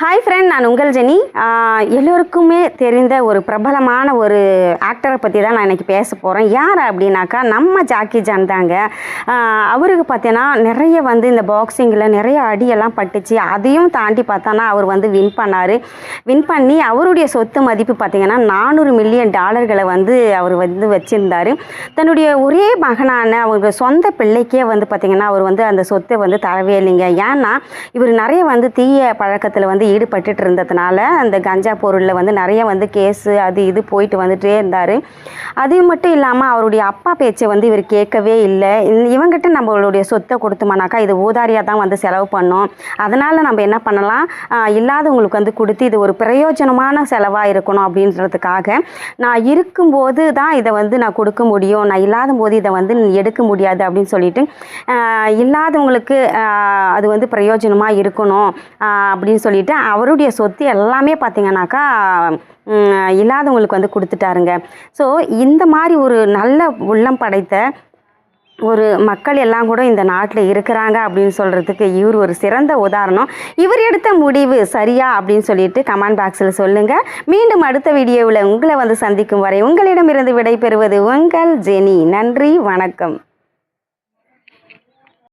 Hi friend, நான் உங்கள் Jenny. எல்லோருக்குமே தெரிந்த ஒரு பிரபலமான ஒரு ஆக்டரை பற்றி தான் நான் இன்றைக்கி பேச போகிறேன். யார் அப்படின்னாக்கா நம்ம ஜாக்கி ஜான் தாங்க. அவருக்கு பார்த்தீங்கன்னா நிறைய இந்த பாக்ஸிங்கில் நிறைய அடியெல்லாம் பட்டுச்சு. அதையும் தாண்டி பார்த்தோன்னா அவர் வின் பண்ணார். வின் பண்ணி அவருடைய சொத்து மதிப்பு பார்த்திங்கன்னா $400 மில்லியன் அவர் வச்சுருந்தார். தன்னுடைய ஒரே மகனான அவங்க சொந்த பிள்ளைக்கே பார்த்திங்கன்னா அவர் அந்த சொத்தை தரவே இல்லைங்க. ஏன்னா இவர் நிறைய தீய பழக்கத்தில் ஈடுபட்டு இருந்ததுனால அந்த கஞ்சா பொருளில் நிறைய கேஸு அது இது போயிட்டு வந்துட்டே இருந்தார். அது மட்டும் இல்லாமல் அவருடைய அப்பா பேச்சை இவர் கேட்கவே இல்லை. இவங்ககிட்ட நம்மளுடைய சொத்தை கொடுத்தோம்னாக்கா இது ஊதாரியாக தான் செலவு பண்ணோம். அதனால் நம்ம என்ன பண்ணலாம், இல்லாதவங்களுக்கு கொடுத்து இது ஒரு பிரயோஜனமான செலவாக இருக்கணும் அப்படின்றதுக்காக நான் இருக்கும்போது தான் இதை நான் கொடுக்க முடியும், நான் இல்லாத போது இதை எடுக்க முடியாது அப்படின்னு சொல்லிட்டு இல்லாதவங்களுக்கு அது பிரயோஜனமாக இருக்கணும் அப்படின்னு சொல்லிட்டு அவருடைய சொத்து எல்லாமே பார்த்திங்கனாக்கா இல்லாதவங்களுக்கு கொடுத்துட்டாருங்க. ஸோ இந்த மாதிரி ஒரு நல்ல உள்ளம் படைத்த ஒரு மக்கள் எல்லாம் கூட இந்த நாட்டில் இருக்கிறாங்க அப்படின்னு சொல்கிறதுக்கு இவர் ஒரு சிறந்த உதாரணம். இவர் எடுத்த முடிவு சரியா அப்படின்னு சொல்லிட்டு கமெண்ட் பாக்ஸில் சொல்லுங்கள். மீண்டும் அடுத்த வீடியோவில் உங்களை சந்திக்கும் வரை உங்களிடமிருந்து விடைபெறுவது உங்கள் ஜெனி. நன்றி, வணக்கம்.